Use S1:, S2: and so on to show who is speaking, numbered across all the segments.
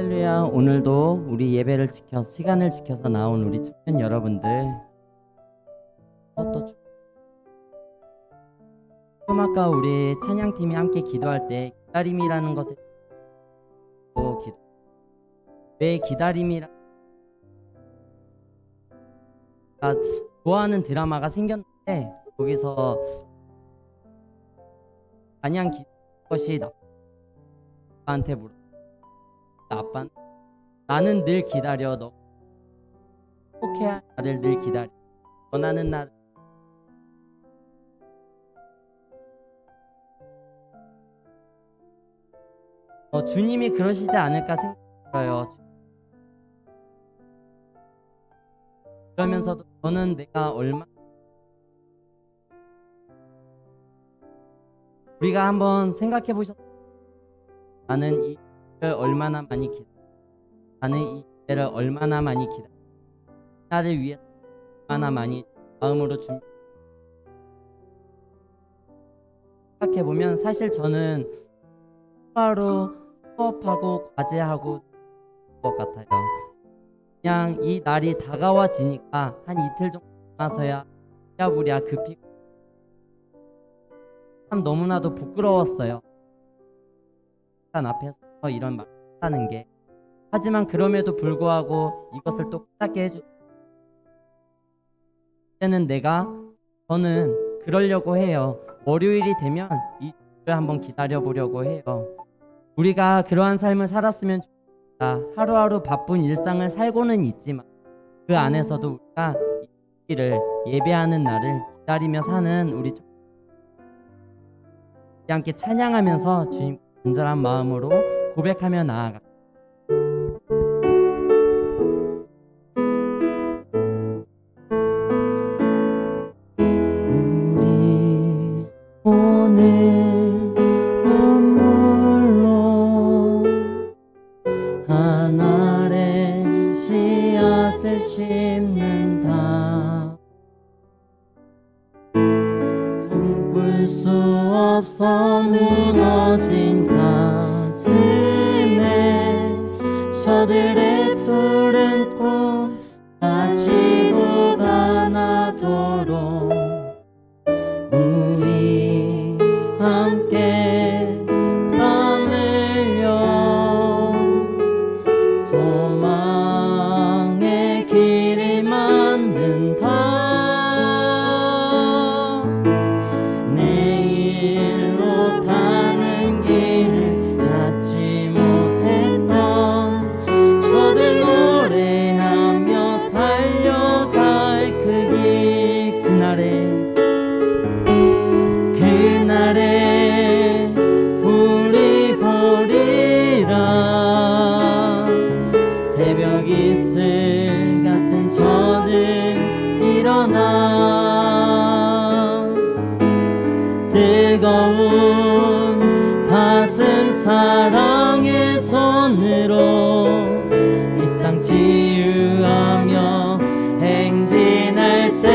S1: 할렐루야. 오늘도 우리 예배를 지켜서 시간을 지켜서 나온 우리 청년 여러분들 좀 아까 우리 찬양팀이 함께 기도할 때 기다림이라는 것에 왜 기다림이라 좋아하는 드라마가 생겼는데 거기서 마냥 기다리는 것이 아빠한테 물어. 아빠 나는 늘 기다려. 너 행복해야 나를 늘 기다려. 원하는 날 주님이 그러시지 않을까 생각해요. 그러면서도 저는 내가 우리가 한번 생각해 보셨어요? 나는 이 기회를 얼마나 많이 기다려. 나는 이 기회를 얼마나 많이 기다려. 나를 위해 얼마나 많이 마음으로 준비. 생각해 보면 사실 저는 하루 수업하고 과제하고 것 같아요. 그냥 이 날이 다가와지니까 한 이틀 정도 남아서야 부랴부랴 급히 참 너무나도 부끄러웠어요. 앞에서 이런 말 하는 게. 하지만 그럼에도 불구하고 이것을 또 깨닫게 해주세요. 이제는 저는 그러려고 해요. 월요일이 되면 이 주를 한번 기다려 보려고 해요. 우리가 그러한 삶을 살았으면 좋겠다. 하루하루 바쁜 일상을 살고는 있지만 그 안에서도 우리가 이 주일을 예배하는 날을 기다리며 사는 우리 함께 찬양하면서 주님 간절한 마음으로 고백하며 나아가. 우리 오늘 눈물로 하늘에 씨앗을 심는다. 꿈꿀 수 없어 무너진 가슴에 저들의 푸른 꿈 다시 돋아나도록 우리 함께 땀 흘려 소망의 길을 만든다. 내일로 가는 길을 찾지 못했던 저들 노래하며 달려갈 그 길. 그날에 우리 보리라. 새벽 이슬 같은 저들 일어나 뜨거운 가슴 사랑의 손으로 이 땅 치유하며 행진할 때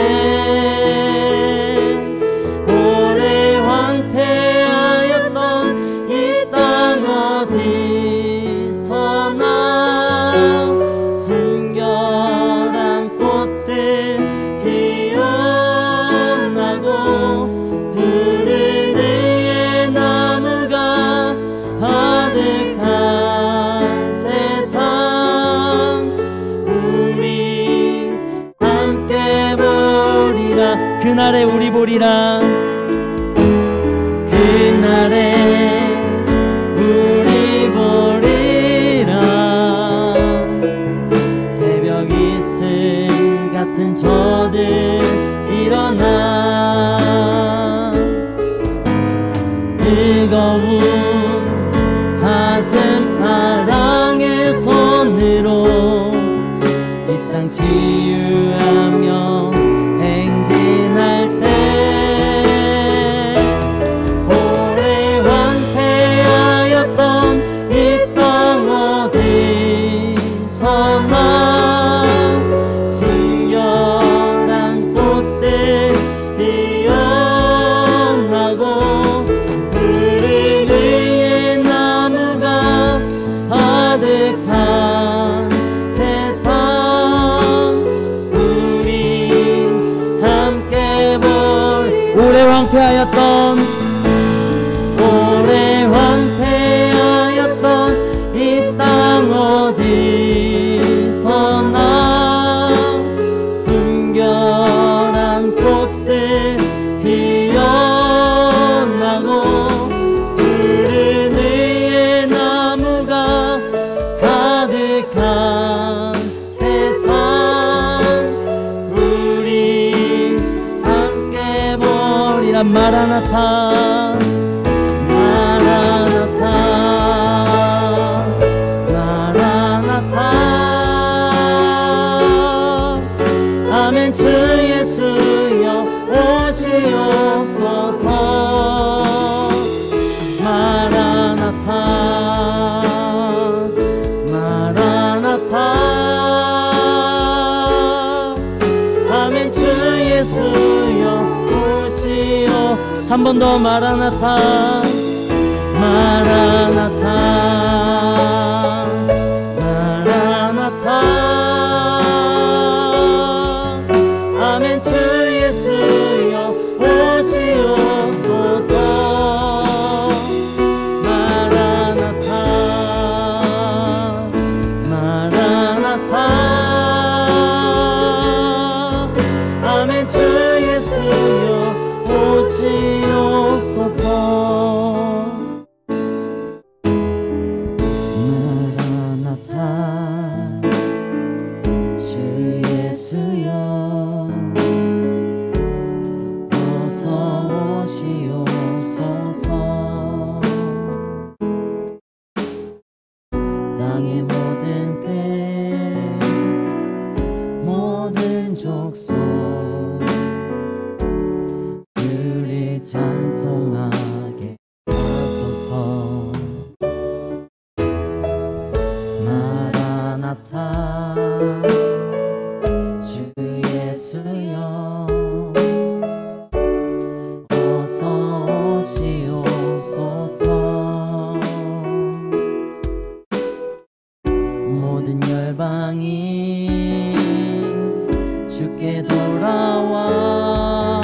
S1: 오래 황폐하였던 이 땅 어디서나 순결한 꽃들 피어나고 푸른 의의 나무가 아득한 세상 우리 함께 보리라. 그날에 우리 보리라. 그날에 우리 마라나타 마라나타 마라나타 아멘. 주 예수여 오시옵소서. 마라나타 마라나타 아멘. 주 예수여 오시오. 한 번 더 마라나타 마라나타 마라나타 아멘. 주 예수여 오시옵소서. 마라나타 마라나타 아멘. 주 예수여 오시옵소서. 마라나타 주 예수여 어서 오시옵소서. 땅의 모든 때 모든 족속 주를 찬송하게 하소서. 마라나타 주 예수여 어서 오시옵소서. 모든 열방이 주께 돌아와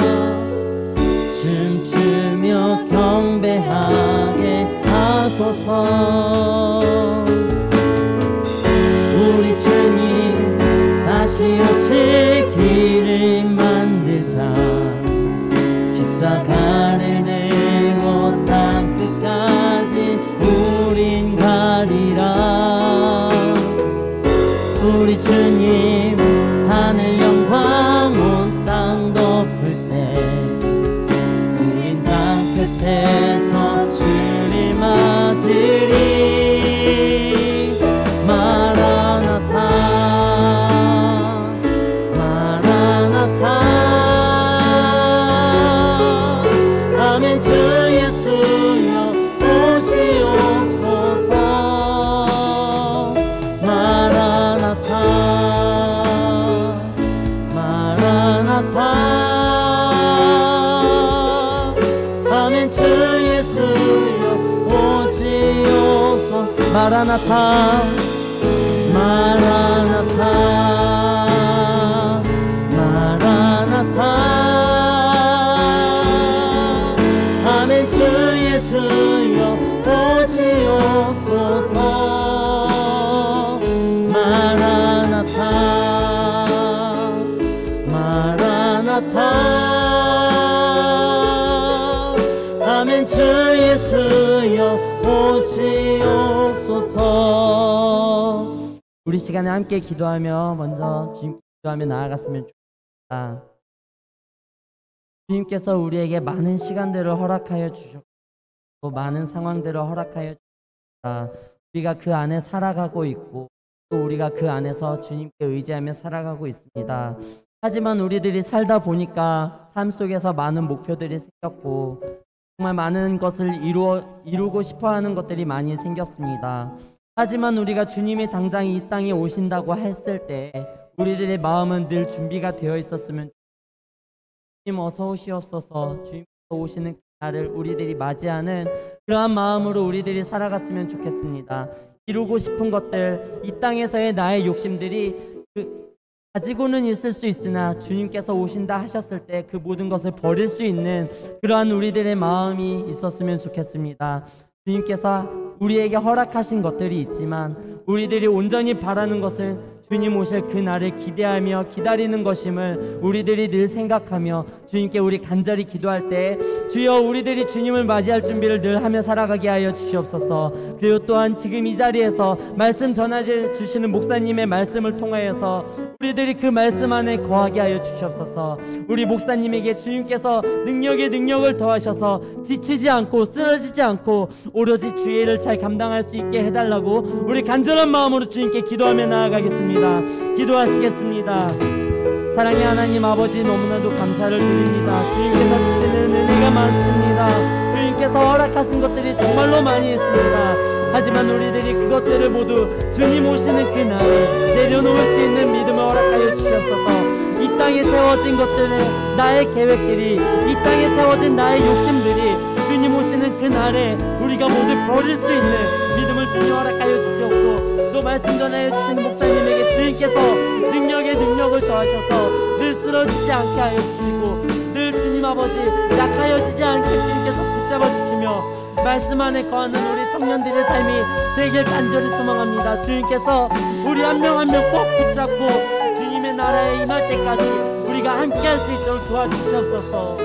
S1: 춤추며 경배하게 하소서. 우리 주님 다시 오실 길을 만들자. 십자가를 들고 땅 끝까지 우린 가리라. 우리 주님 하늘 영광 온 땅 덮을 때 우린 땅 끝에서 주를 맞으리. 마라나타 마라나타 아멘. 주 예수여 오시옵소서. 마라나타 마라나타 아멘. 주 예수여 오시옵소서. 마라나타 마라나타 마라나타 아멘. 주 예수여 오시옵소서. 마라나타 마라나타 아멘. 주 예수여 오시옵소서. 우리 시간에 함께 기도하며 먼저 주님께 기도하며 나아갔으면 좋겠다. 주님께서 우리에게 많은 시간들을 허락하여 주셨고 또 많은 상황들을 허락하여 주셨다. 우리가 그 안에 살아가고 있고 또 우리가 그 안에서 주님께 의지하며 살아가고 있습니다. 하지만 우리들이 살다 보니까 삶 속에서 많은 목표들이 생겼고 정말 많은 것을 이루고 싶어하는 것들이 많이 생겼습니다. 하지만 우리가 주님이 당장 이 땅에 오신다고 했을 때 우리들의 마음은 늘 준비가 되어 있었으면 주님 어서 오시옵소서. 주님 오시는 그날을 우리들이 맞이하는 그러한 마음으로 우리들이 살아갔으면 좋겠습니다. 이루고 싶은 것들, 이 땅에서의 나의 욕심들이 가지고는 있을 수 있으나 주님께서 오신다 하셨을 때 그 모든 것을 버릴 수 있는 그러한 우리들의 마음이 있었으면 좋겠습니다. 주님께서 우리에게 허락하신 것들이 있지만 우리들이 온전히 바라는 것은 주님 오실 그날을 기대하며 기다리는 것임을 우리들이 늘 생각하며 주님께 우리 간절히 기도할 때 주여 우리들이 주님을 맞이할 준비를 늘 하며 살아가게 하여 주시옵소서. 그리고 또한 지금 이 자리에서 말씀 전해 주시는 목사님의 말씀을 통하여서 우리들이 그 말씀 안에 거하게 하여 주시옵소서. 우리 목사님에게 주님께서 능력에 능력을 더하셔서 지치지 않고 쓰러지지 않고 오로지 주의 일을 잘 감당할 수 있게 해달라고 우리 간절한 마음으로 주님께 기도하며 나아가겠습니다. 기도하시겠습니다. 사랑의 하나님 아버지, 너무나도 감사를 드립니다. 주님께서 주시는 은혜가 많습니다. 주님께서 허락하신 것들이 정말로 많이 있습니다. 하지만 우리들이 그것들을 모두 주님 오시는 그날 내려놓을 수 있는 믿음을 허락하여 주시옵소서. 이 땅에 세워진 것들은 나의 계획들이, 이 땅에 세워진 나의 욕심들이 주님 오시는 그날에 우리가 모두 버릴 수 있는 믿음을 주님 허락하여 주시옵고, 또 말씀 전하여 주시는 목사님에게 주님께서 능력에 능력을 더하셔서 늘 쓰러지지 않게 하여 주시고 늘 주님 아버지 약하여지지 않게 주님께서 붙잡아 주시며 말씀 안에 거하는 우리 청년들의 삶이 되길 간절히 소망합니다. 주님께서 우리 한 명 한 명 꼭 붙잡고 주님의 나라에 임할 때까지 우리가 함께 할 수 있도록 도와주시옵소서.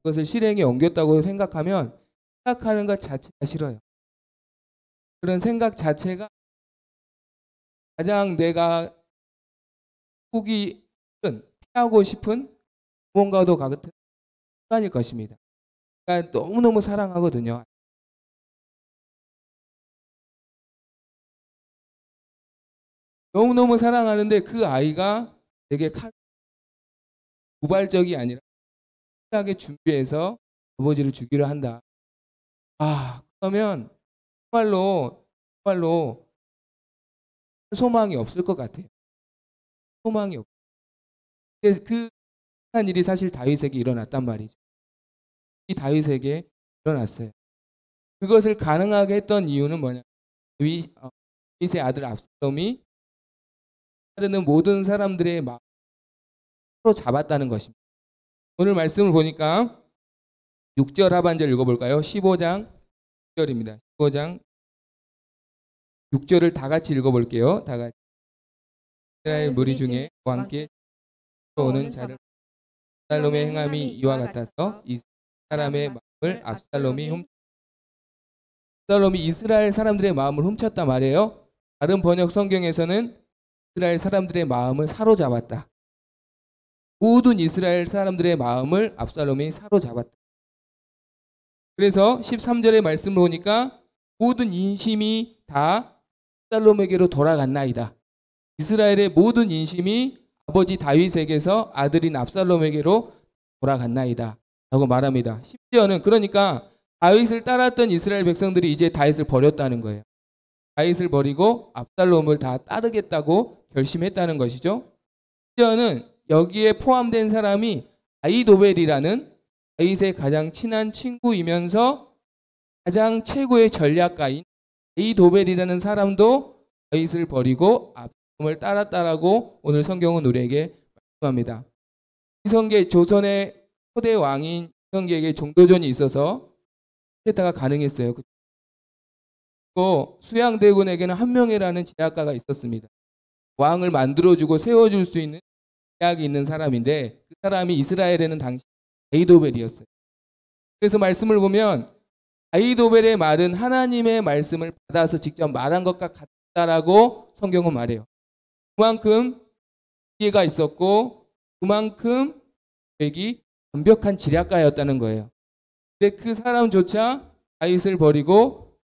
S2: 그것을 실행에 옮겼다고 생각하면 생각하는 것 자체가 싫어요. 그런 생각 자체가 가장 내가 후기 피하고 싶은 무언가도 같은 순간일 것입니다. 그러니까 너무너무 사랑하거든요. 너무너무 사랑하는데 그 아이가 되게 우발적이 아니라 하게 준비해서 아버지를 죽이려 한다. 그러면 정말로 소망이 없을 것 같아요. 소망이 없. 그 한 일이 사실 다윗에게 일어났단 말이죠. 이 다윗에게 일어났어요. 그것을 가능하게 했던 이유는 뭐냐? 다윗의 아들 압살롬이 따르는 모든 사람들의 마음을 잡았다는 것입니다. 오늘 말씀을 보니까 6절 하반절 읽어볼까요? 15장 6절입니다. 15장 6절을 다 같이 읽어볼게요. 다 같이. 이스라엘 무리 중에 그와 함께 오는 자를 압살롬의 행함이 이와 같아서 이 사람의 마음을 압살롬이 이스라엘 사람들의 마음을 훔쳤단 말이에요. 다른 번역 성경에서는 이스라엘 사람들의 마음을 사로잡았다. 모든 이스라엘 사람들의 마음을 압살롬이 사로잡았다. 그래서 13절의 말씀을 보니까 모든 인심이 다 압살롬에게로 돌아갔나이다. 이스라엘의 모든 인심이 아버지 다윗에게서 아들인 압살롬에게로 돌아갔나이다 라고 말합니다. 심지어는 그러니까 다윗을 따랐던 이스라엘 백성들이 이제 다윗을 버렸다는 거예요. 다윗을 버리고 압살롬을 다 따르겠다고 결심했다는 것이죠. 심지어는 여기에 포함된 사람이 아히도벨이라는 다윗의 가장 친한 친구이면서 가장 최고의 전략가인 아히도벨이라는 사람도 다윗을 버리고 압살롬을 따랐다라고 오늘 성경은 우리에게 말씀합니다. 이성계 조선의 초대 왕인 이성계에게 종도전이 있어서 쿠데타가 가능했어요. 그리고 수양대군에게는 한명회라는 제약가가 있었습니다. 왕을 만들어주고 세워줄 수 있는 제약이 있는 사람인데 그 사람이 이스라엘에는 당시 아히도벨이었어요. 그래서 말씀을 보면 아히도벨의 말은 하나님의 말씀을 받아서 직접 말한 것과 같다라고 성경은 말해요. 그만큼 이해가 있었고 그만큼 그에게 완벽한 지략가였다는 거예요. 근데 그 사람조차 다윗을 버리고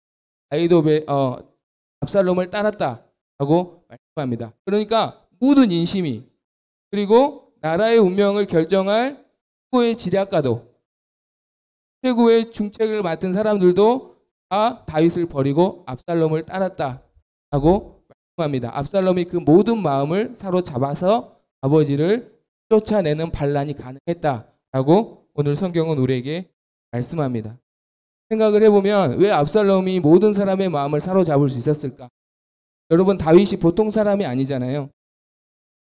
S2: 압살롬을 따랐다라고 말씀합니다. 그러니까 모든 인심이 그리고 나라의 운명을 결정할 최고의 지략가도 최고의 중책을 맡은 사람들도 다 다윗을 버리고 압살롬을 따랐다라고 말씀합니다. 압살롬이 그 모든 마음을 사로잡아서 아버지를 쫓아내는 반란이 가능했다라고 오늘 성경은 우리에게 말씀합니다. 생각을 해보면 왜 압살롬이 모든 사람의 마음을 사로잡을 수 있었을까? 여러분 다윗이 보통 사람이 아니잖아요.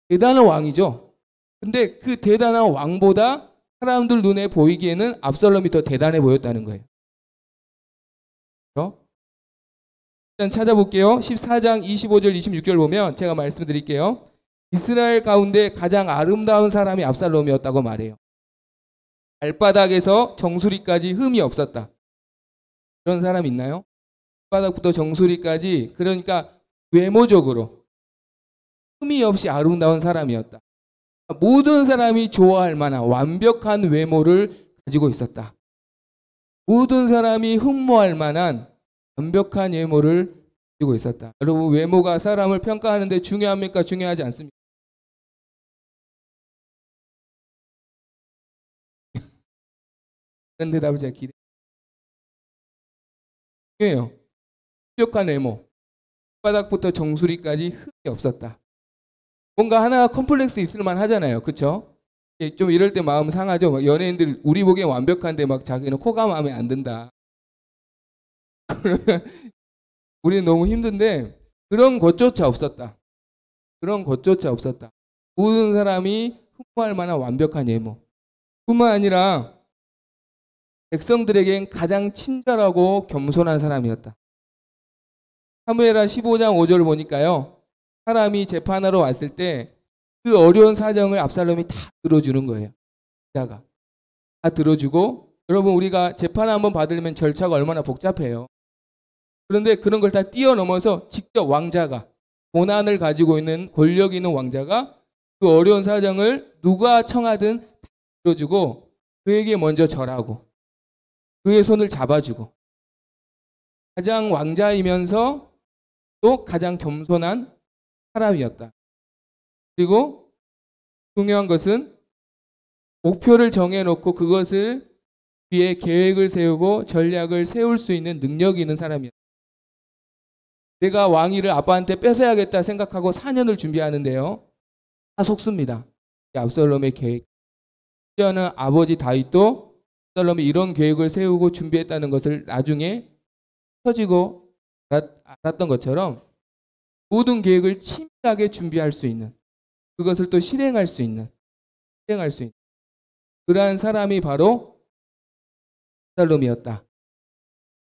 S2: 대단한 왕이죠. 근데 그 대단한 왕보다 사람들 눈에 보이기에는 압살롬이 더 대단해 보였다는 거예요. 그렇죠? 일단 찾아볼게요. 14장 25절 26절 보면 제가 말씀드릴게요. 이스라엘 가운데 가장 아름다운 사람이 압살롬이었다고 말해요. 발바닥에서 정수리까지 흠이 없었다. 그런 사람 있나요? 발바닥부터 정수리까지 그러니까 외모적으로 흠이 없이 아름다운 사람이었다. 모든 사람이 좋아할 만한 완벽한 외모를 가지고 있었다. 모든 사람이 흠모할 만한 완벽한 외모를 가지고 있었다. 여러분 외모가 사람을 평가하는데 중요합니까? 중요하지 않습니까? 그런 대답을 제가 중요해요. 완벽한 외모. 바닥부터 정수리까지 흠이 없었다. 뭔가 하나가 컴플렉스 있을 만 하잖아요. 그렇죠? 좀 이럴 때 마음 상하죠. 막 연예인들 우리 보기엔 완벽한데 막 자기는 코가 마음에 안 든다. 그러면 우리는 너무 힘든데 그런 것조차 없었다. 그런 것조차 없었다. 모든 사람이 흠모할 만한 완벽한 외모. 뿐만 아니라 백성들에겐 가장 친절하고 겸손한 사람이었다. 사무엘하 15장 5절을 보니까요. 사람이 재판하러 왔을 때 그 어려운 사정을 압살롬이 다 들어주는 거예요. 다 다 들어주고, 여러분 우리가 재판 한번 받으려면 절차가 얼마나 복잡해요. 그런데 그런 걸 다 뛰어넘어서 직접 왕자가, 고난을 가지고 있는 권력 있는 왕자가 그 어려운 사정을 누가 청하든 다 들어주고 그에게 먼저 절하고 그의 손을 잡아주고, 가장 왕자이면서 또 가장 겸손한 사람이었다. 그리고 중요한 것은 목표를 정해놓고 그것을 위해 계획을 세우고 전략을 세울 수 있는 능력이 있는 사람이었다. 내가 왕위를 아빠한테 뺏어야겠다 생각하고 4년을 준비하는데요, 다 속습니다. 압살롬의 계획. 심지어는 아버지 다윗도 압살롬이 이런 계획을 세우고 준비했다는 것을 나중에 터지고 알았던 것처럼 모든 계획을 치밀하게 준비할 수 있는, 그것을 또 실행할 수 있는 그러한 사람이 바로 압살롬이었다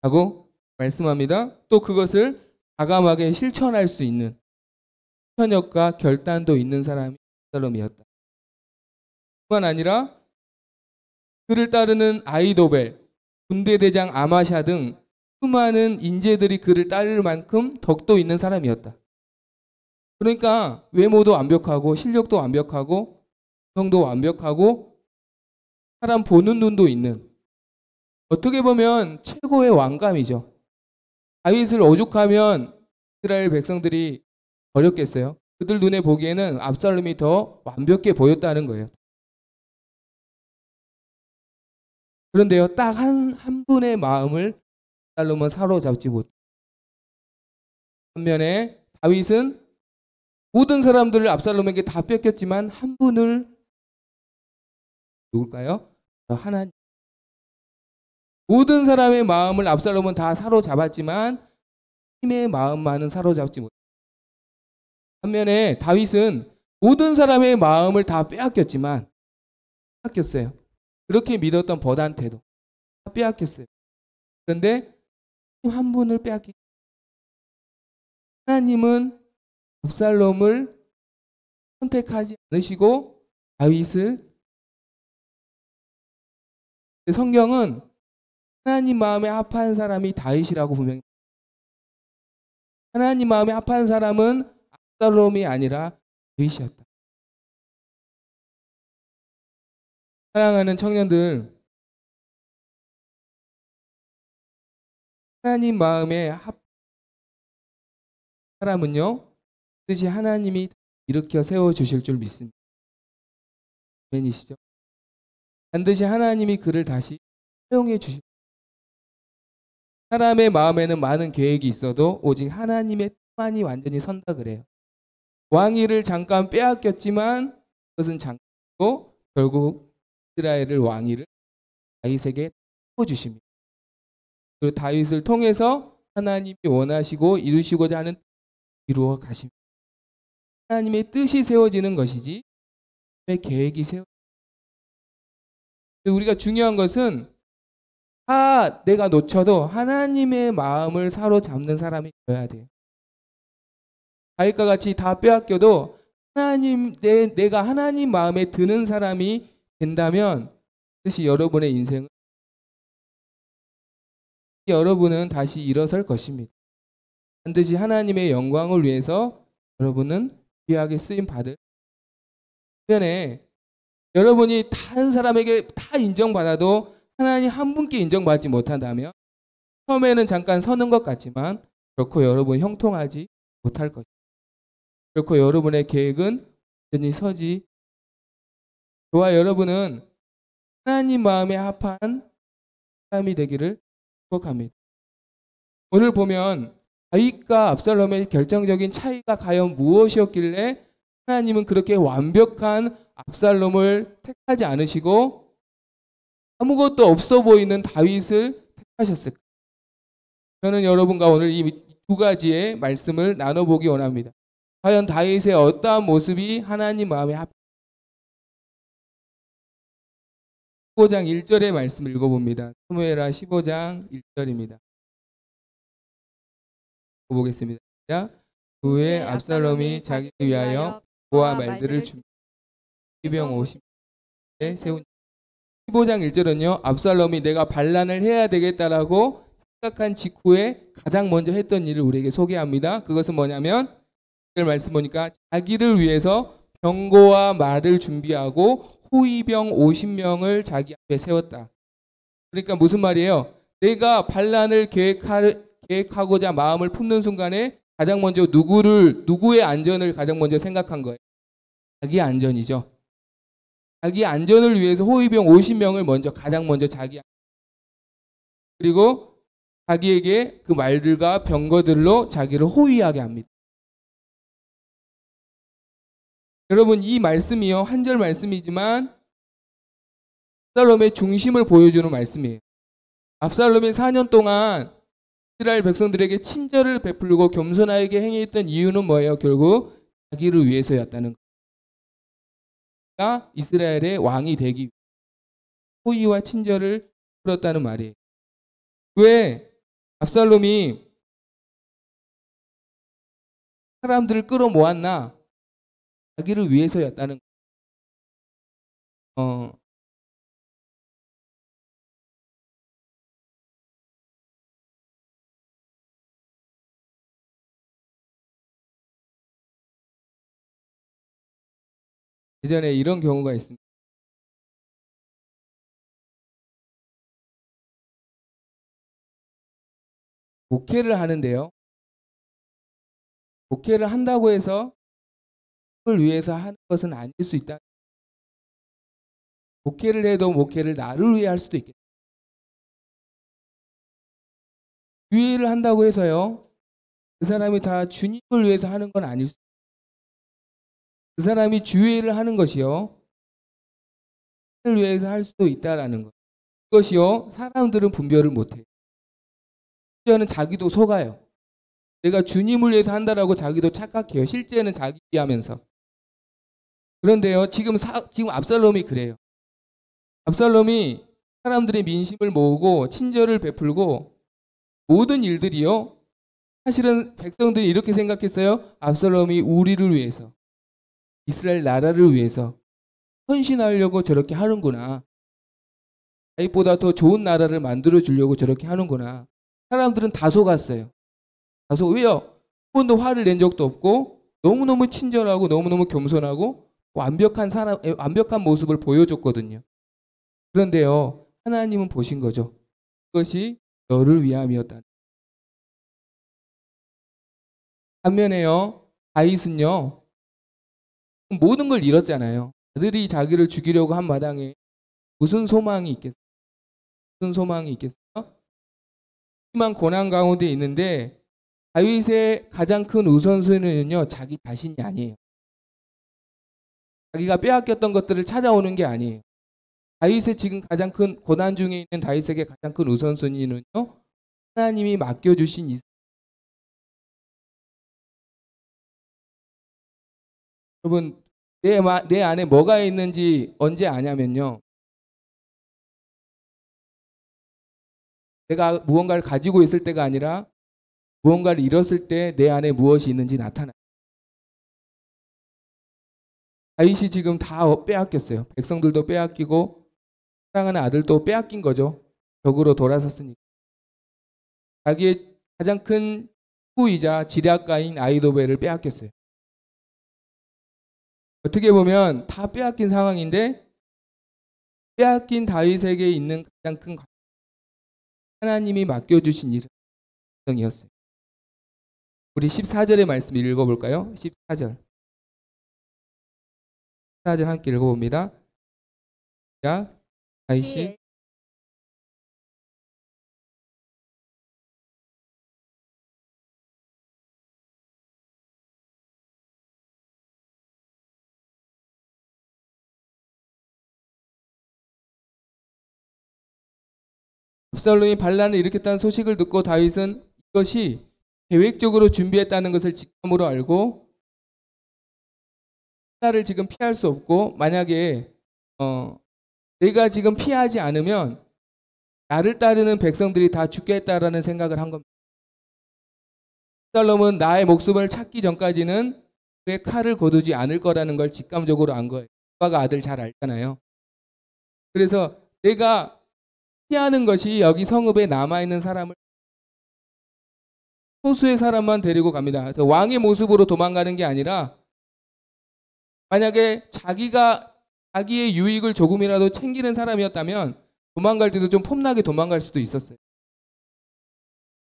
S2: 하고 말씀합니다. 또 그것을 과감하게 실천할 수 있는 현역과 결단도 있는 사람이 압살롬이었다. 뿐만 아니라 그를 따르는 아히도벨, 군대대장 아마샤 등 수많은 인재들이 그를 따를 만큼 덕도 있는 사람이었다. 그러니까 외모도 완벽하고 실력도 완벽하고 성도 완벽하고 사람 보는 눈도 있는, 어떻게 보면 최고의 왕감이죠. 다윗을 오죽하면 이스라엘 백성들이 버렸겠어요? 그들 눈에 보기에는 압살롬이 더 완벽해 보였다는 거예요. 그런데요, 딱 한 분의 마음을 압살롬은 사로잡지 못. 반면에 다윗은 모든 사람들을 압살롬에게 다 뺏겼지만 한 분을, 누굴까요? 하나님. 모든 사람의 마음을 압살롬은 다 사로잡았지만 힘의 마음만은 사로잡지 못. 반면에 다윗은 모든 사람의 마음을 다 빼앗겼지만, 빼앗겼어요. 그렇게 믿었던 벗한테도 다 빼앗겼어요. 그런데 한 분을 빼앗기. 하나님은 압살롬을 선택하지 않으시고 다윗을, 성경은 하나님 마음에 합한 사람이 다윗이라고 분명히, 하나님 마음에 합한 사람은 압살롬이 아니라 다윗이었다. 사랑하는 청년들, 하나님 마음에 합한 사람은요, 뜻이 하나님이 일으켜 세워주실 줄 믿습니다. 아멘이시죠? 반드시 하나님이 그를 다시 사용해 주실. 사람의 마음에는 많은 계획이 있어도 오직 하나님의 뜻만이 완전히 선다 그래요. 왕위를 잠깐 빼앗겼지만 그것은 잠깐이고 결국 이스라엘을 왕위를 다윗에게 주십니다. 그리고 다윗을 통해서 하나님이 원하시고 이루시고자 하는 이루어 가십니다. 하나님의 뜻이 세워지는 것이지 계획이 세워. 우리가 중요한 것은 내가 놓쳐도 하나님의 마음을 사로잡는 사람이 되어야 돼요. 다윗과 같이 다 빼앗겨도 내가 하나님 마음에 드는 사람이 된다면 뜻이 여러분의 인생은, 여러분은 다시 일어설 것입니다. 반드시 하나님의 영광을 위해서 여러분은 귀하게 쓰임 받을. 반면에 여러분이 다른 사람에게 다 인정받아도 하나님 한 분께 인정받지 못한다면 처음에는 잠깐 서는 것 같지만 결코 여러분 형통하지 못할 것입니다. 결코 여러분의 계획은 완전히 서지. 저와 여러분은 하나님 마음에 합한 사람이 되기를 축복합니다. 오늘 보면 다윗과 압살롬의 결정적인 차이가 과연 무엇이었길래 하나님은 그렇게 완벽한 압살롬을 택하지 않으시고 아무것도 없어 보이는 다윗을 택하셨을까? 저는 여러분과 오늘 이 두 가지의 말씀을 나눠보기 원합니다. 과연 다윗의 어떠한 모습이 하나님 마음에 15장 1절의 말씀을 읽어봅니다. 사무엘하 15장 1절입니다. 보겠습니다. 그 후에 압살롬이 자기를 위하여 보아 말들을 준비 기병 50에 세운 15장 1절은요. 압살롬이 내가 반란을 해야 되겠다라고 생각한 직후에 가장 먼저 했던 일을 우리에게 소개합니다. 그것은 뭐냐면 이 말씀 보니까 자기를 위해서 병거와 말을 준비하고 호위병 50명을 자기 앞에 세웠다. 그러니까 무슨 말이에요? 내가 반란을 계획하고자 마음을 품는 순간에 가장 먼저 누구의 안전을 가장 먼저 생각한 거예요. 자기 안전이죠. 자기 안전을 위해서 호위병 50명을 가장 먼저 그리고 자기에게 그 말들과 병거들로 자기를 호위하게 합니다. 여러분, 이 말씀이요, 한 절 말씀이지만 압살롬의 중심을 보여주는 말씀이에요. 압살롬이 4년 동안 이스라엘 백성들에게 친절을 베풀고 겸손하게 행했던 이유는 뭐예요? 결국 자기를 위해서였다는 거예요. 이스라엘의 왕이 되기 위해 호의와 친절을 풀었다는 말이에요. 왜 압살롬이 사람들을 끌어모았나? 자기를 위해서였다는 거예요. 예전에 이런 경우가 있습니다. 목회를 하는데요. 목회를 한다고 해서 그걸 위해서 하는 것은 아닐 수 있다. 목회를 해도 목회를 나를 위해 할 수도 있겠다. 주의를 한다고 해서요. 그 사람이 다 주님을 위해서 하는 건 아닐 수 있다. 그 사람이 주의를 하는 것이요. 를 위해서 할 수도 있다라는 것. 그것이요. 사람들은 분별을 못해요. 심지어는 자기도 속아요. 내가 주님을 위해서 한다라고 자기도 착각해요. 실제는 자기 위하면서. 그런데요. 지금 압살롬이 그래요. 압살롬이 사람들의 민심을 모으고 친절을 베풀고 모든 일들이요. 사실은 백성들이 이렇게 생각했어요. 압살롬이 우리를 위해서, 이스라엘 나라를 위해서 헌신하려고 저렇게 하는구나. 다윗보다 더 좋은 나라를 만들어 주려고 저렇게 하는구나. 사람들은 다 속았어요. 왜요? 한 번도 화를 낸 적도 없고 너무너무 친절하고 너무너무 겸손하고 완벽한 모습을 보여줬거든요. 그런데요, 하나님은 보신 거죠. 그것이 너를 위함이었다. 반면에요, 다윗은요, 모든 걸 잃었잖아요. 아들이 자기를 죽이려고 한 마당에 무슨 소망이 있겠어요? 무슨 소망이 있겠어요? 심한 고난 가운데 있는데 다윗의 가장 큰 우선순위는요, 자기 자신이 아니에요. 자기가 빼앗겼던 것들을 찾아오는 게 아니에요. 다윗의 지금 가장 큰 고난 중에 있는 다윗에게 가장 큰 우선순위는요, 하나님이 맡겨주신 여러분, 내 안에 뭐가 있는지 언제 아냐면요, 내가 무언가를 가지고 있을 때가 아니라 무언가를 잃었을 때 내 안에 무엇이 있는지 나타나요. 다윗이 지금 다 빼앗겼어요. 백성들도 빼앗기고 사랑하는 아들도 빼앗긴 거죠. 적으로 돌아섰으니까. 자기의 가장 큰 후이자 지략가인 아히도벨을 빼앗겼어요. 어떻게 보면 다 빼앗긴 상황인데 빼앗긴 다윗에게 있는 가장 큰 하나님이 맡겨주신 일이었어요. 우리 14절의 말씀 읽어볼까요? 14절. 14절 함께 읽어봅니다. 자, 다윗이 압살롬이 반란을 일으켰다는 소식을 듣고 다윗은 이것이 계획적으로 준비했다는 것을 직감으로 알고 하나를 지금 피할 수 없고, 만약에 내가 지금 피하지 않으면 나를 따르는 백성들이 다 죽겠다라는 생각을 한 겁니다. 압살롬은 나의 목숨을 찾기 전까지는 그의 칼을 거두지 않을 거라는 걸 직감적으로 안 거예요. 아빠가 아들 잘 알잖아요. 그래서 내가 피하는 것이 여기 성읍에 남아있는 사람을 소수의 사람만 데리고 갑니다. 그래서 왕의 모습으로 도망가는 게 아니라 만약에 자기의 유익을 조금이라도 챙기는 사람이었다면 도망갈 때도 좀 폼나게 도망갈 수도 있었어요.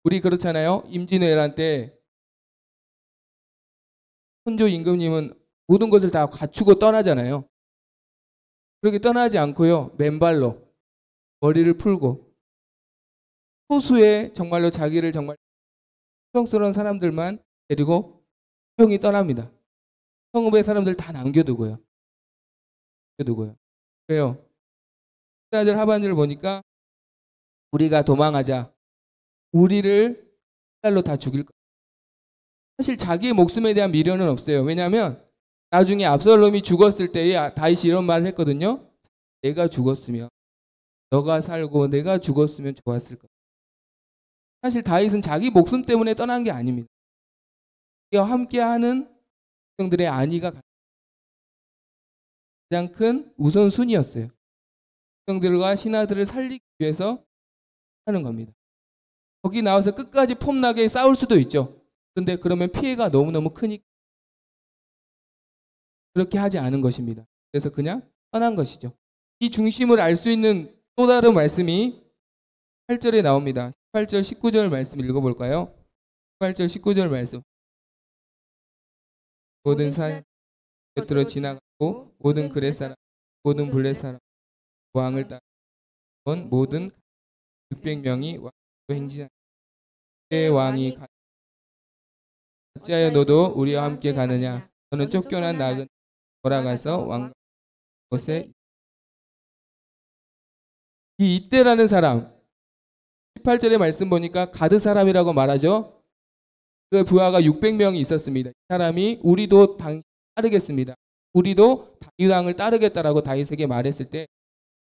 S2: 우리 그렇잖아요. 임진왜란 때 선조 임금님은 모든 것을 다 갖추고 떠나잖아요. 그렇게 떠나지 않고요. 맨발로 머리를 풀고 소수의 정말로 자기를 정말 성스러운 사람들만 데리고 형이 떠납니다. 성읍의 사람들 다 남겨두고요. 왜요? 하반절 하반절을 보니까 우리가 도망하자. 우리를 칼로 다 죽일 거야. 사실 자기의 목숨에 대한 미련은 없어요. 왜냐하면 나중에 압살롬이 죽었을 때에 다윗이 이런 말을 했거든요. 내가 죽었으면 너가 살고 내가 죽었으면 좋았을 거야. 사실 다윗은 자기 목숨 때문에 떠난 게 아닙니다. 그와 함께하는 백성들의 안위가 가장 큰 우선순위였어요. 백성들과 신하들을 살리기 위해서 하는 겁니다. 거기 나와서 끝까지 폼나게 싸울 수도 있죠. 그런데 그러면 피해가 너무너무 크니까 그렇게 하지 않은 것입니다. 그래서 그냥 떠난 것이죠. 이 중심을 알 수 있는 또 다른 말씀이 8절에 나옵니다. 18절 19절 말씀 읽어볼까요? 18절 19절 말씀. 모든 산 곁으로 지나가고 모든 그렛 사람 모든 블렛 사람 왕을 따라 모든 600명이 왕으로 행진하니 내 왕이 어찌하여 너도 우리와 함께 가느냐? 너는 쫓겨난 나그네 돌아가서 왕 곳에 이 이때라는 사람 18절의 말씀 보니까 가드 사람이라고 말하죠. 그 부하가 600명이 있었습니다. 이 사람이 우리도 따르겠습니다. 우리도 다윗 왕을 따르겠다라고 다윗에게 말했을 때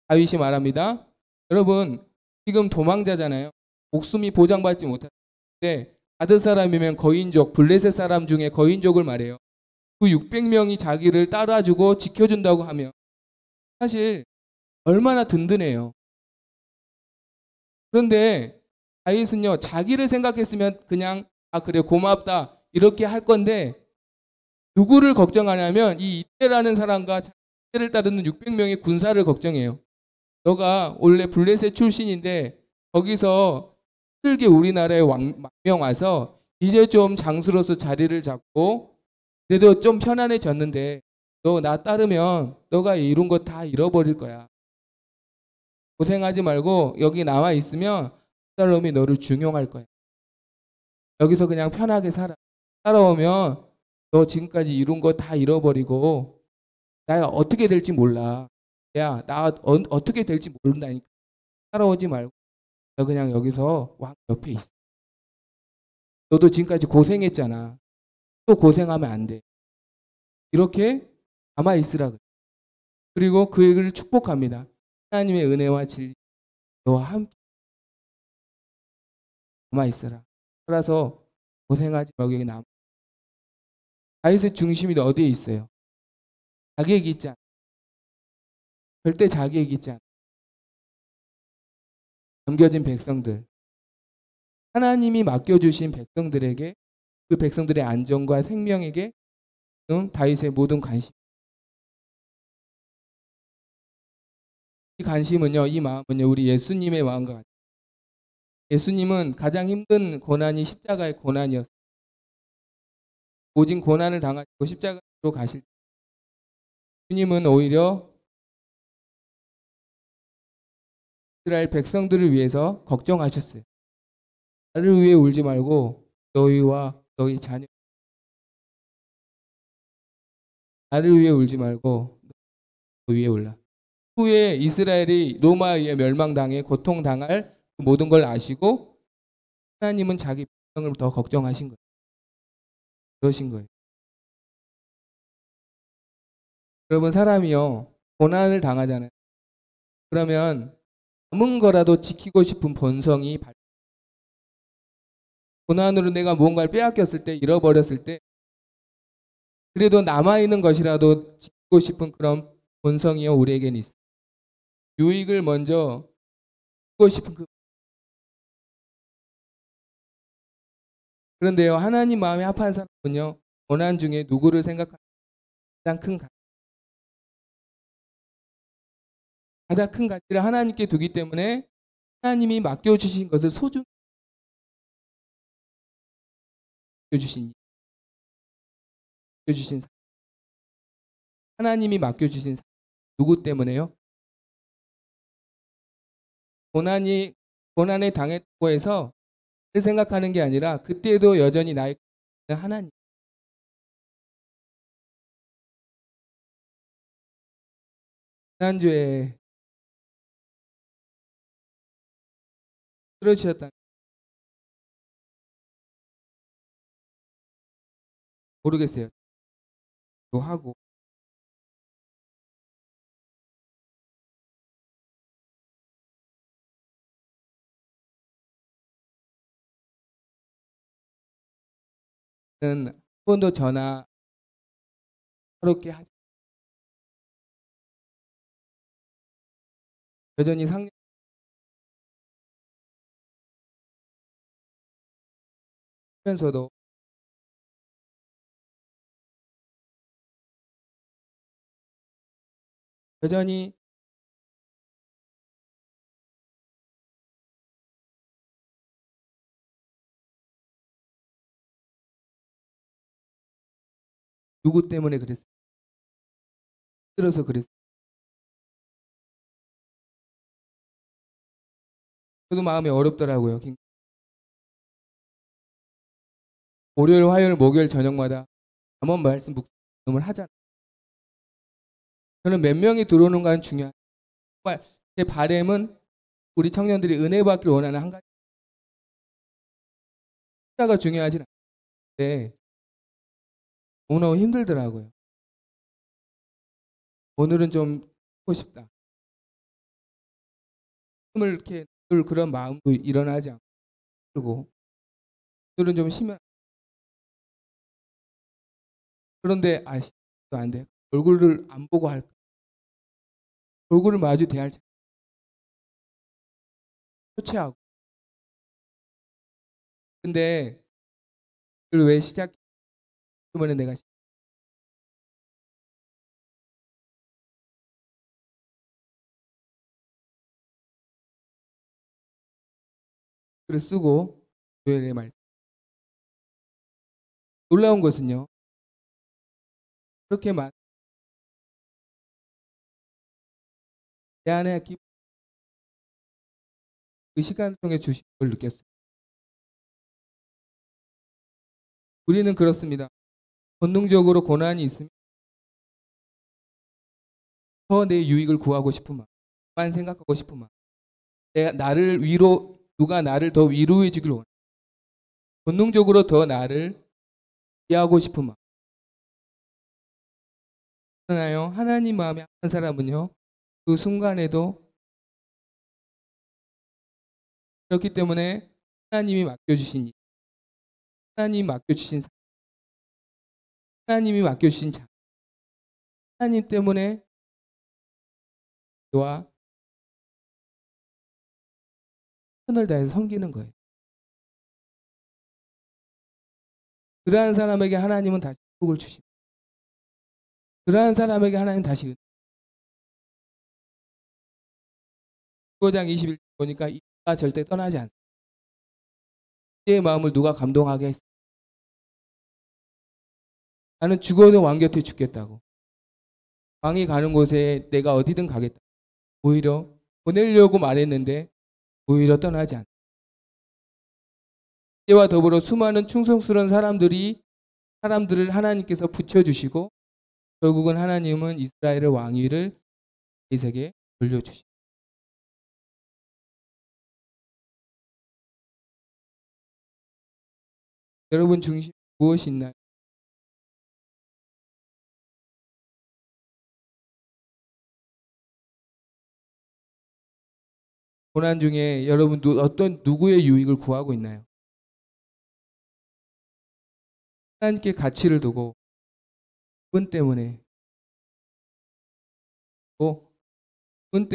S2: 다윗이 말합니다. 여러분 지금 도망자잖아요. 목숨이 보장받지 못하는데 가드 사람이면 거인족, 블레셋 사람 중에 거인족을 말해요. 그 600명이 자기를 따라주고 지켜준다고 하면 사실 얼마나 든든해요. 그런데 다윗은요 자기를 생각했으면 그냥 그래 고맙다 이렇게 할 건데 누구를 걱정하냐면 이 이때라는 사람과 이때를 따르는 600명의 군사를 걱정해요. 너가 원래 블레셋 출신인데 거기서 힘들게 우리나라에 망명 와서 이제 좀 장수로서 자리를 잡고 그래도 좀 편안해졌는데 너 나 따르면 너가 이룬 거 다 잃어버릴 거야. 고생하지 말고 여기 나와 있으면 압살롬이 너를 중용할 거야. 여기서 그냥 편하게 살아. 따라오면 너 지금까지 이룬 거 다 잃어버리고 나 어떻게 될지 몰라. 야, 나 어떻게 될지 모른다니까. 따라오지 말고 너 그냥 여기서 왕 옆에 있어. 너도 지금까지 고생했잖아. 또 고생하면 안 돼. 이렇게 가만히 있으라 그래. 그리고 그를 축복합니다. 하나님의 은혜와 진리 너와 함께 가만히 있어라. 따라서 고생하지 말고 여기 남아. 다윗의 중심이 어디에 있어요? 자기에게 있지 않아. 절대 자기에게 있지 않아. 남겨진 백성들. 하나님이 맡겨주신 백성들에게 그 백성들의 안전과 생명에게 다윗의 모든 관심. 이 관심은요, 이 마음은요, 우리 예수님의 마음과 같아요. 예수님은 가장 힘든 고난이 십자가의 고난이었어요. 오직 고난을 당하시고 십자가로 가실 때 주님은 오히려 이스라엘 백성들을 위해서 걱정하셨어요. 나를 위해 울지 말고 너희와 너희 자녀 나를 위해 울지 말고 너희 위해 울라. 후에 이스라엘이 로마에 의해 멸망당해 고통당할 그 모든 걸 아시고 하나님은 자기 백성을 더 걱정하신 거예요. 그러신 거예요. 여러분 사람이요 고난을 당하잖아요. 그러면 남은 거라도 지키고 싶은 본성이 고난으로 내가 무언가를 빼앗겼을 때 잃어버렸을 때 그래도 남아있는 것이라도 지키고 싶은 그런 본성이요 우리에게는 있어요. 유익을 먼저 주고 싶은 그런데요, 하나님 마음에 합한 사람은요, 고난 중에 누구를 생각하는 가장 큰 가장 큰 가치를 하나님께 두기 때문에 하나님이 맡겨주신 것을 소중히 맡겨주신 하나님이 맡겨주신 누구 때문에요? 고난에 당했다고 해서 생각하는 게 아니라 그때도 여전히 나의 하나님. 지난주에 쓰러지셨다 모르겠어요. 또 하고 한 번도 전화 그렇게 하지 여전히 상면서도 여전히 누구 때문에 그랬어요? 힘들어서 그랬어요. 저도 마음이 어렵더라고요. 월요일, 화요일, 목요일 저녁마다 잠언 말씀 묵상을 하잖아요. 저는 몇 명이 들어오는가는 중요한. 정말 제 바람은 우리 청년들이 은혜 받기를 원하는 한 가지. 숫자가 중요하진 않은데 너무 힘들더라고요. 오늘은 좀 하고 싶다. 힘을 이렇게 늘 그런 마음도 일어나지 않고 그리고 오늘은 좀 쉬면 그런데 안 돼. 얼굴을 안 보고 할 얼굴을 마주 대할 초췌하고 근데 그걸 왜 시작 때문에 내가 글을 쓰고 교회의 말씀 놀라운 것은요. 그렇게 내 안에 그 시간 통해 주신 걸 느꼈어요. 우리는 그렇습니다. 본능적으로 고난이 있으면 더 내 유익을 구하고 싶은 마음만 생각하고 싶은 마음. 누가 나를 더 위로해 주길 원해. 본능적으로 더 나를 이해하고 싶은 마음. 그러나요, 하나님 마음에 합한 사람은요, 그 순간에도 그렇기 때문에 하나님이 맡겨주신 일, 하나님이 맡겨주신 사, 하나님이 맡겨주신 자, 하나님 때문에 너와 손을 다해서 섬기는 거예요. 그러한 사람에게 하나님은 다시 복을 주십니다. 그러한 사람에게 하나님 다시 15장 21절 보니까 이가 절대 떠나지 않습니다. 이의 마음을 누가 감동하게 했어? 나는 죽어도 왕 곁에 죽겠다고. 왕이 가는 곳에 내가 어디든 가겠다. 오히려 보내려고 말했는데 오히려 떠나지 않습니다. 이와 더불어 수많은 충성스러운 사람들을 하나님께서 붙여주시고 결국은 하나님은 이스라엘의 왕위를 다윗에게 돌려주십니다. 여러분 중심 무엇이 있나요? 고난 중에 여러분 어떤 누구의 유익을 구하고 있나요? 하나님께 가치를 두고 그분 때문에 또 그분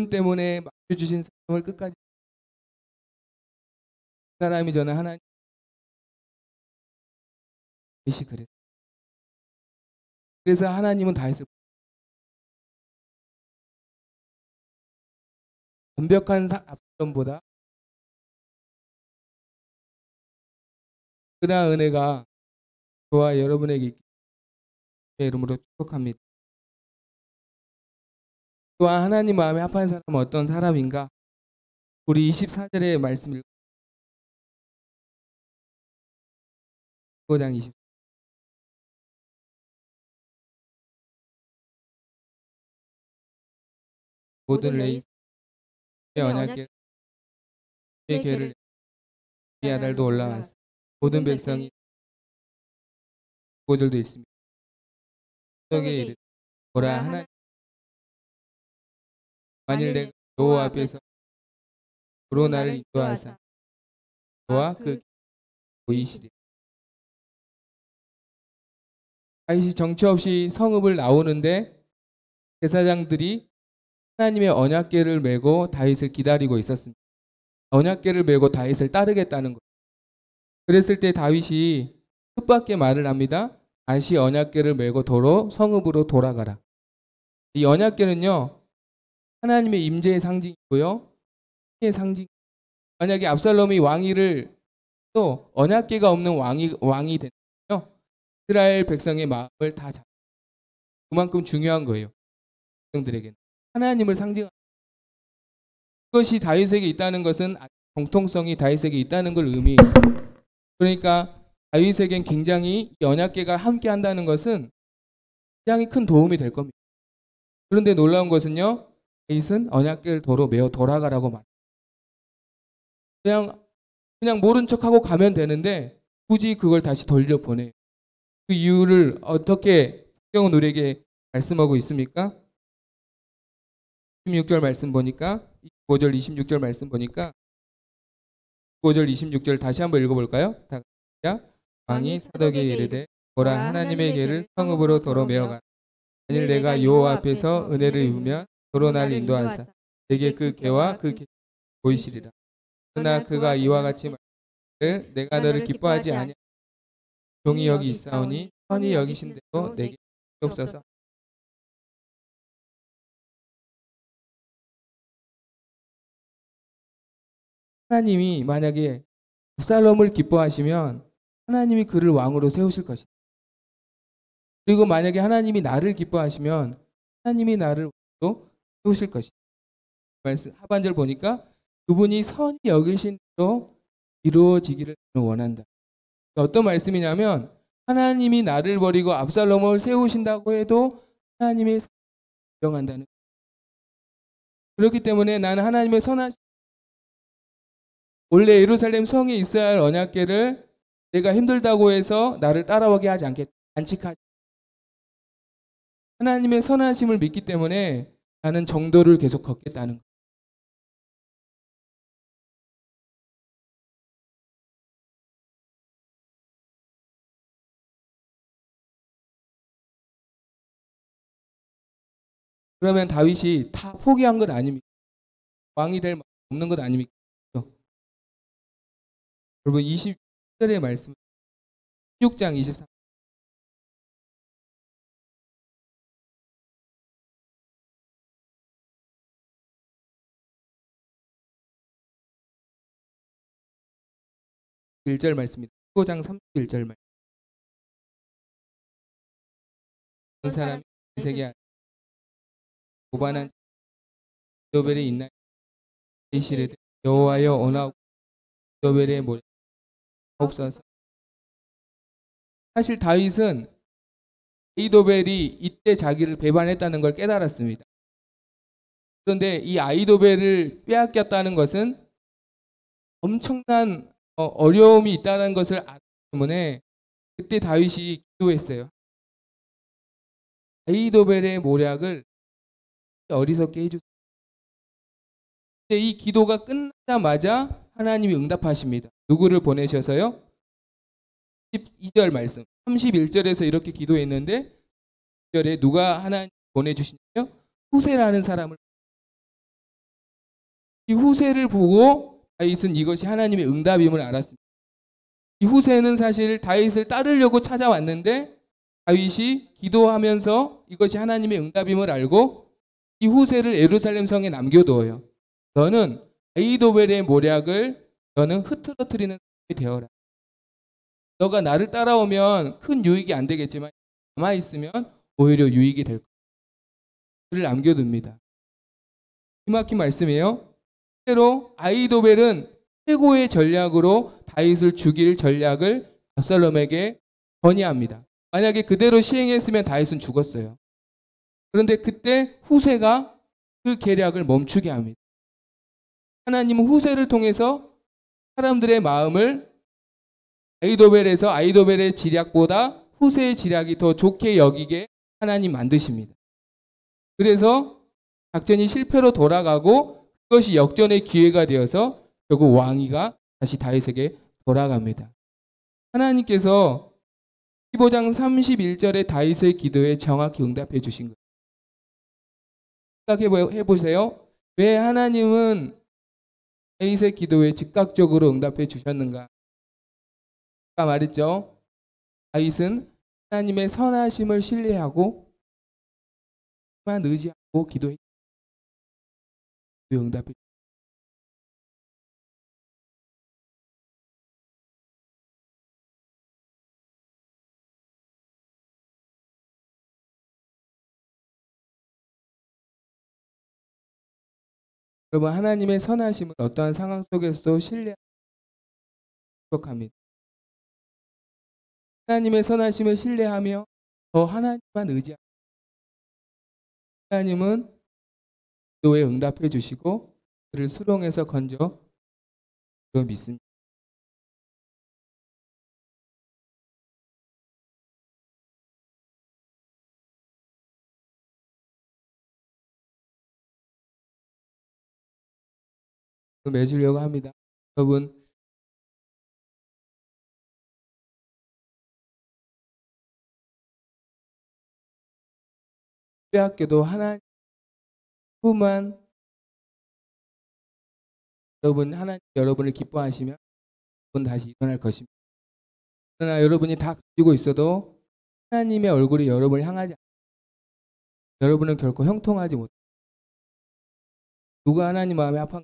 S2: 때문에 맡겨주신 사람을 끝까지 그 사람이 저는 하나님 계시 그랬어요. 그래서 하나님은 다윗을 완벽한 압살롬보다 그러한 은혜가 저와 여러분에게 있기 때문에 이름으로 축복합니다. 또한 하나님 마음에 합한 사람은 어떤 사람인가? 우리 24절의 말씀 15장 20. 모든 레이 언약궤 궤를 이 아달도 올라왔어. 모든 백성이 5절도 있습니다. 속에 이르되 보라 하나님 만일 내가 여호와 앞에서 도로 나를 인도하사 너와 그 보이시리. 다윗이 정처 없이 성읍을 나오는데 제사장들이 하나님의 언약궤를 메고 다윗을 기다리고 있었습니다. 언약궤를 메고 다윗을 따르겠다는 거예요. 그랬을 때 다윗이 뜻밖의 말을 합니다. 다시 언약궤를 메고 도로 성읍으로 돌아가라. 이 언약궤는요 하나님의 임재의 상징이고요, 힘의 상징. 만약에 압살롬이 왕위를 또 언약궤가 없는 왕이 됐다면요 이스라엘 백성의 마음을 다 잡고 그만큼 중요한 거예요. 백성들에게는 하나님을 상징하는 그것이 다윗에게 있다는 것은 정통성이 다윗에게 있다는 걸 의미해요. 그러니까 다윗에겐 굉장히 이 언약궤가 함께 한다는 것은 굉장히 큰 도움이 될 겁니다. 그런데 놀라운 것은요 다윗은 언약궤를 도로 메어 돌아가라고 말해요. 그냥 모른 척하고 가면 되는데 굳이 그걸 다시 돌려보내요. 그 이유를 어떻게 성경은 우리에게 말씀하고 있습니까? 26절 말씀 보니까 25절 26절 말씀 보니까 25절 26절 다시 한번 읽어볼까요? 다 같이. 왕이 사독에게 이르되 보라 하나님의 궤를 성읍으로 도로 메어가 만일 내가 여호와 앞에서 은혜를 입으면 도로 나를 인도하사 내게 그 궤와 그 궤 보이시리라. 그러나 그가 이와 같이 말하기를 내가 너를 기뻐하지 아니하노니 종이 여기 있사오니 선히 여기신 대로 내게 주옵소서. 하나님이 만약에 압살롬을 기뻐하시면 하나님이 그를 왕으로 세우실 것입니다. 그리고 만약에 하나님이 나를 기뻐하시면 하나님이 나를 왕으로 세우실 것입니다. 말씀 하반절 보니까 그분이 선히 여기신 대로 이루어지기를 원한다. 어떤 말씀이냐면 하나님이 나를 버리고 압살롬을 세우신다고 해도 하나님의 선을 인정한다는. 그렇기 때문에 나는 하나님의 선하신 원래 예루살렘 성에 있어야 할 언약궤를 내가 힘들다고 해서 나를 따라오게 하지 않겠다. 안식하지. 하나님의 선하심을 믿기 때문에 나는 정도를 계속 걷겠다는 거예요. 그러면 다윗이 다 포기한 것 아닙니까? 왕이 될 마음 없는 것 아닙니까? 여러분 20절의 말씀 16장 23 1절 말씀입니다. 15장 31절 말씀. 그 사람이 세계 고반한 이도벨이 있나요? 이시레 여호와여 오나오고 이도벨의 모래 없어서. 사실 다윗은 아이도벨이 이때 자기를 배반했다는 걸 깨달았습니다. 그런데 이 아이도벨을 빼앗겼다는 것은 엄청난 어려움이 있다는 것을 알기 때문에 그때 다윗이 기도했어요. 아이도벨의 모략을 어리석게 해주세요. 근데 이 기도가 끝나자마자 하나님이 응답하십니다. 누구를 보내셔서요? 12절 말씀 31절에서 이렇게 기도했는데 9절에 누가 하나님 보내주시냐면 후세라는 사람을, 이 후세를 보고 다윗은 이것이 하나님의 응답임을 알았습니다. 이 후세는 사실 다윗을 따르려고 찾아왔는데 다윗이 기도하면서 이것이 하나님의 응답임을 알고 이 후세를 예루살렘 성에 남겨두어요. 너는 아히도벨의 모략을 너는 흐트러뜨리는 사람이 되어라. 너가 나를 따라오면 큰 유익이 안 되겠지만 남아있으면 오히려 유익이 될 거야. 그를 남겨둡니다. 기막힌 말씀이에요. 실제로 아히도벨은 최고의 전략으로 다윗을 죽일 전략을 압살롬에게 건의합니다. 만약에 그대로 시행했으면 다윗은 죽었어요. 그런데 그때 후세가 그 계략을 멈추게 합니다. 하나님은 후세를 통해서 사람들의 마음을 아히도벨에서 아히도벨의 지략보다 후세의 지략이 더 좋게 여기게 하나님 만드십니다. 그래서 작전이 실패로 돌아가고 그것이 역전의 기회가 되어서 결국 왕위가 다시 다윗에게 돌아갑니다. 하나님께서 15장 31절의 다윗의 기도에 정확히 응답해 주신 거예요. 생각해 보세요. 왜 하나님은 다윗의 기도에 즉각적으로 응답해 주셨는가? 아까 말했죠. 다윗은 하나님의 선하심을 신뢰하고 만 의지하고 기도했기 때문에 응답해 주셨습니다. 여러분, 하나님의 선하심을 어떠한 상황 속에서도 신뢰합니다. 하나님의 선하심을 신뢰하며 더 하나님만 의지합니다. 하나님은 기도에 응답해 주시고 그를 수렁에서 건져 믿습니다. 맺으려고 합니다. 여러분, 빼앗겨도 하나님만 하나님 여러분을 기뻐하시면 여러분 다시 일어날 것입니다. 그러나 여러분이 다 가지고 있어도 하나님의 얼굴이 여러분을 향하지 않습니다. 여러분은 결코 형통하지 못합니다. 누가 하나님 마음에 합한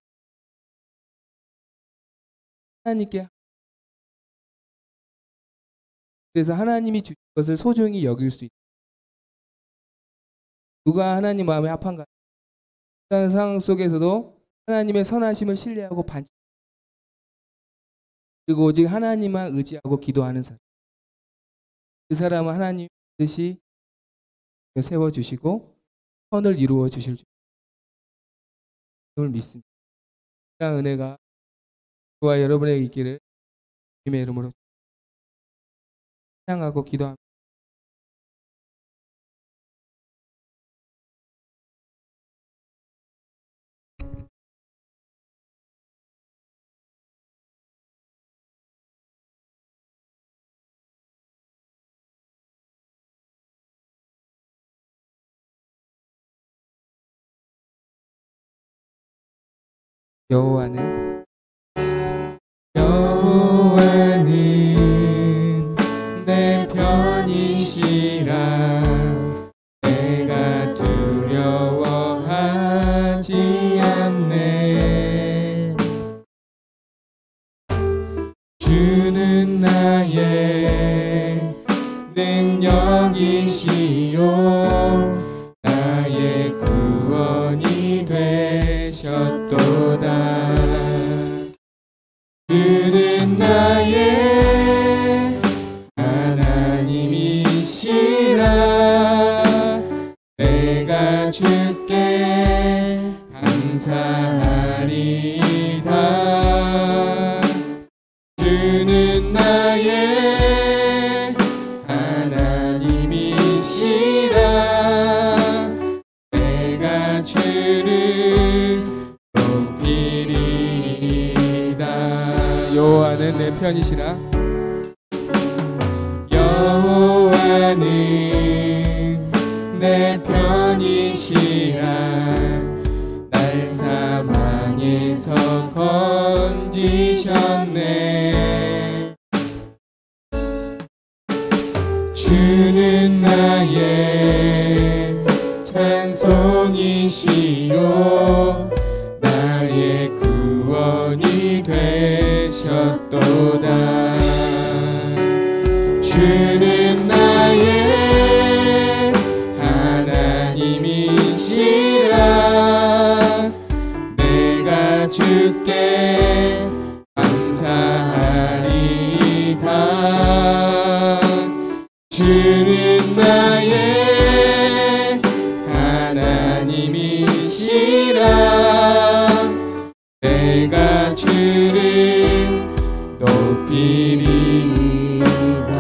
S2: 하나님께, 그래서 하나님이 주신 것을 소중히 여길 수 있다. 누가 하나님 마음에 합한가? 그런 상황 속에서도 하나님의 선하심을 신뢰하고 반칙, 그리고 오직 하나님만 의지하고 기도하는 사람, 그 사람은 하나님 뜻이 세워주시고 선을 이루어 주실 줄 믿습니다. 그런 은혜가 저와 여러분에게 있기를 주님의 이름으로 찬양하고 기도합니다. 여호와는 내 편이시라. 내가 두려워하지 않네. 주는 나의 능력이시요 나의 구원이 되셨도다. 그는 나의 하나님이시라. 내가 주께 감사하리다. 주는 나의 하나님이시라. 내가 주를 높이리다. 여호와는 내 편이시라. 여호와는 분이시라 날 사망에서 건지셨네. 주는 나의 찬송이시요 나의 구원이 되셨도다. 주는 나의 하나님이시라 내가 주께 감사하리이다. 주는 나의 하나님이시라 내가 주를 높이리이다.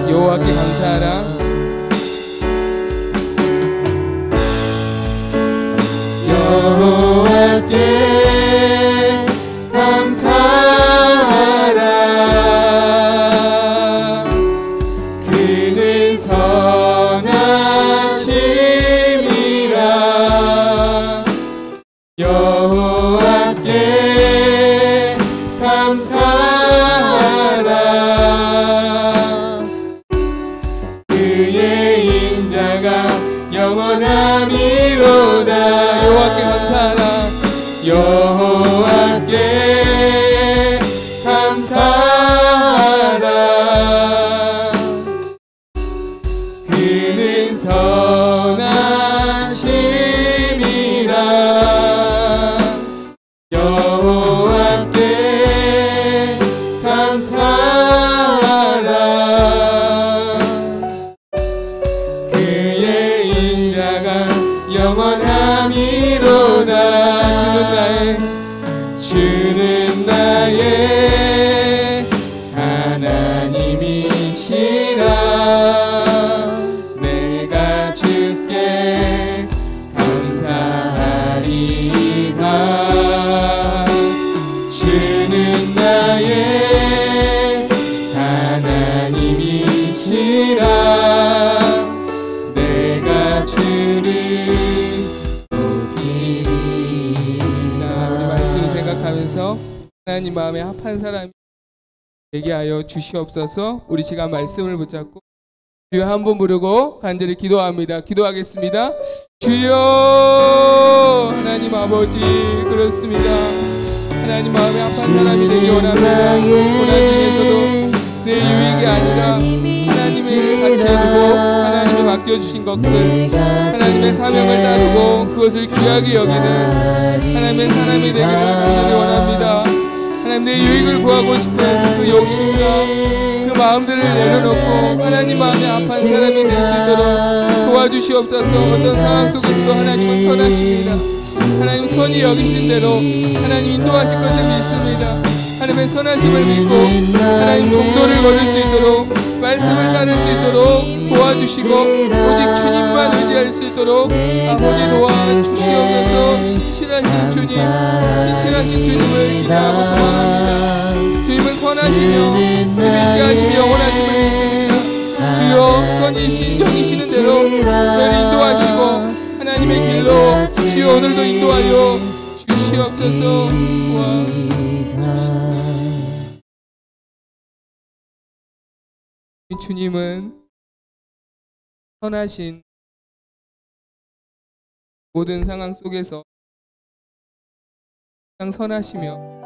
S2: 여호와께 감사하라. 여호와께 감사하라. 그는 선하심이라. 여호와께 감사하라. 그의 인자가 영원함이로다. 여호와께 감사하라. 여호와께 감사하라. 그는 선하심이라. 여호와께 감사하라. 그의 인자가 영원함이로다. 주는 나의 하나님이시라 내가 주께 감사하리이다. 주는 나의 하나님이시라 내가 주를 높이리이다. 우리 말씀을 생각하면서 하나님 마음에 합한 사람이 되게 하여 주시옵소서. 우리 시간 말씀을 붙잡고 주여 한 번 부르고 간절히 기도합니다. 기도하겠습니다. 주여. 하나님 아버지, 그렇습니다. 하나님 마음에 합한 사람이 되기 원합니다. 고난 중에서도 내 유익이 아니라 하나님을 같이 두고 하나님이 맡겨주신 것들, 하나님의 사명을 나누고 그것을 귀하게 여기는 하나님의 사람이 되기를 간절히 원합니다. 하나님 내 유익을 구하고 싶은 그 욕심과 그 마음들을 내려놓고 하나님 마음에 합한 사람이 될 수 있도록 도와주시옵소서. 어떤 상황 속에서도 하나님은 선하십니다. 하나님 선히 여기신 대로 하나님 인도하실 것을 믿습니다. 하나님의 선하심을 믿고 하나님 종도를 거둘 수 있도록 말씀을 따를 수 있도록 도와주시고 오직 주님만 의지할 수 있도록 아버지 도와주시옵소서. 신실하신 주님, 신실하신 주님을 기대하고 소망합니다. 주님은 선하시며 재미있게 하시며 영원하심을 믿습니다. 주여 선이신 영이시는 대로 저희를 인도하시고 하나님의 길로 주여 오늘도 인도하여 주시옵소서. 주님은 선하신 모든 상황 속에서 가장 선하시며